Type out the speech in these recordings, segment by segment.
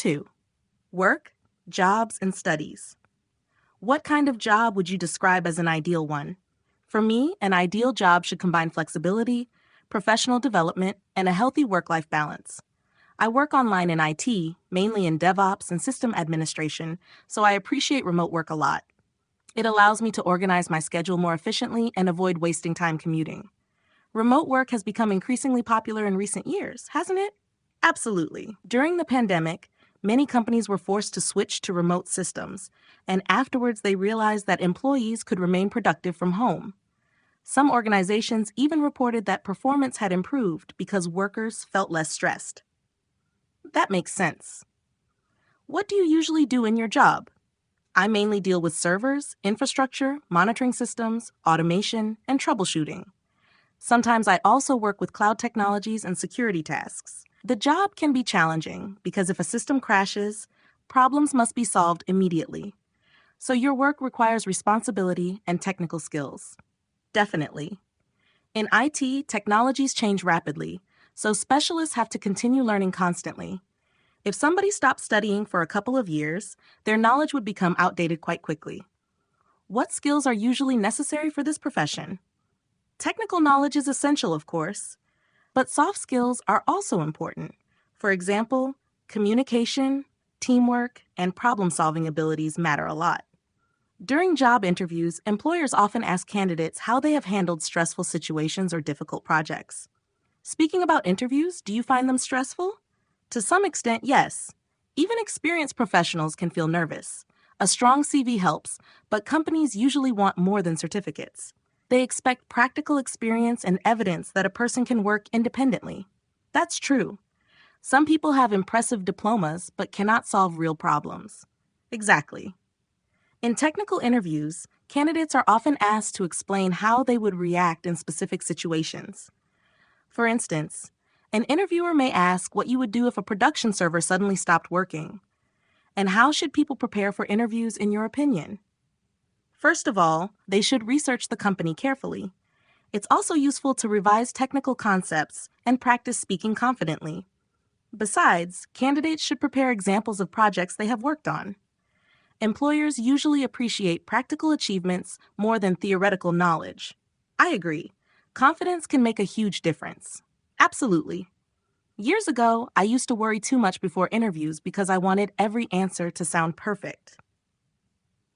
2. Work, jobs, and studies. What kind of job would you describe as an ideal one? For me, an ideal job should combine flexibility, professional development, and a healthy work-life balance. I work online in IT, mainly in DevOps and system administration, so I appreciate remote work a lot. It allows me to organize my schedule more efficiently and avoid wasting time commuting. Remote work has become increasingly popular in recent years, hasn't it? Absolutely. During the pandemic, many companies were forced to switch to remote systems, and afterwards they realized that employees could remain productive from home. Some organizations even reported that performance had improved because workers felt less stressed. That makes sense. What do you usually do in your job? I mainly deal with servers, infrastructure, monitoring systems, automation, and troubleshooting. Sometimes I also work with cloud technologies and security tasks. The job can be challenging because if a system crashes, problems must be solved immediately. So your work requires responsibility and technical skills. Definitely. In IT, technologies change rapidly, so specialists have to continue learning constantly. If somebody stopped studying for a couple of years, their knowledge would become outdated quite quickly. What skills are usually necessary for this profession? Technical knowledge is essential, of course, but soft skills are also important. For example, communication, teamwork, and problem-solving abilities matter a lot. During job interviews, employers often ask candidates how they have handled stressful situations or difficult projects. Speaking about interviews, do you find them stressful? To some extent, yes. Even experienced professionals can feel nervous. A strong CV helps, but companies usually want more than certificates. They expect practical experience and evidence that a person can work independently. That's true. Some people have impressive diplomas but cannot solve real problems. Exactly. In technical interviews, candidates are often asked to explain how they would react in specific situations. For instance, an interviewer may ask what you would do if a production server suddenly stopped working. And how should people prepare for interviews in your opinion? First of all, they should research the company carefully. It's also useful to revise technical concepts and practice speaking confidently. Besides, candidates should prepare examples of projects they have worked on. Employers usually appreciate practical achievements more than theoretical knowledge. I agree. Confidence can make a huge difference. Absolutely. Years ago, I used to worry too much before interviews because I wanted every answer to sound perfect.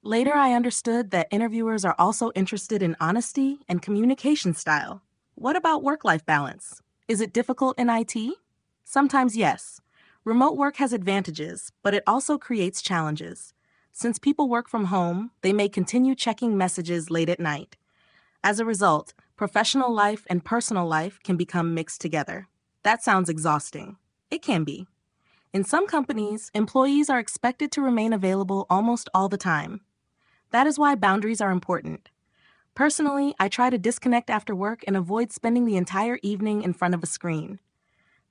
Later, I understood that interviewers are also interested in honesty and communication style. What about work-life balance? Is it difficult in IT? Sometimes yes. Remote work has advantages, but it also creates challenges. Since people work from home, they may continue checking messages late at night. As a result, professional life and personal life can become mixed together. That sounds exhausting. It can be. In some companies, employees are expected to remain available almost all the time. That is why boundaries are important. Personally, I try to disconnect after work and avoid spending the entire evening in front of a screen.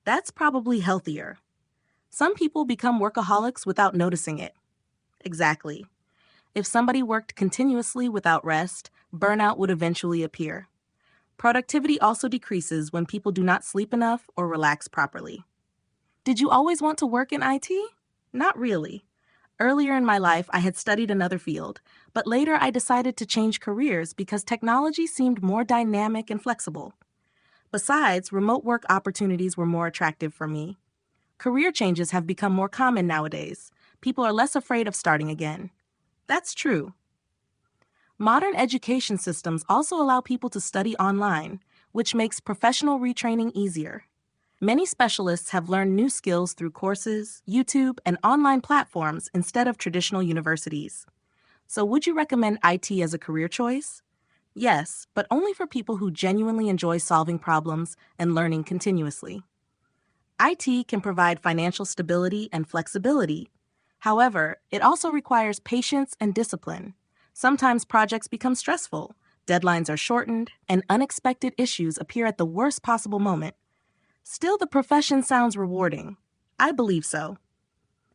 That's probably healthier. Some people become workaholics without noticing it. Exactly. If somebody worked continuously without rest, burnout would eventually appear. Productivity also decreases when people do not sleep enough or relax properly. Did you always want to work in IT? Not really. Earlier in my life, I had studied another field, but later I decided to change careers because technology seemed more dynamic and flexible. Besides, remote work opportunities were more attractive for me. Career changes have become more common nowadays. People are less afraid of starting again. That's true. Modern education systems also allow people to study online, which makes professional retraining easier. Many specialists have learned new skills through courses, YouTube, and online platforms instead of traditional universities. So would you recommend IT as a career choice? Yes, but only for people who genuinely enjoy solving problems and learning continuously. IT can provide financial stability and flexibility. However, it also requires patience and discipline. Sometimes projects become stressful, deadlines are shortened, and unexpected issues appear at the worst possible moment. Still, the profession sounds rewarding. I believe so.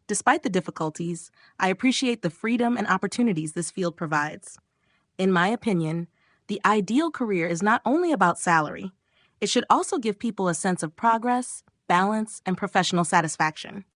Despite the difficulties, I appreciate the freedom and opportunities this field provides. In my opinion, the ideal career is not only about salary. It should also give people a sense of progress, balance, and professional satisfaction.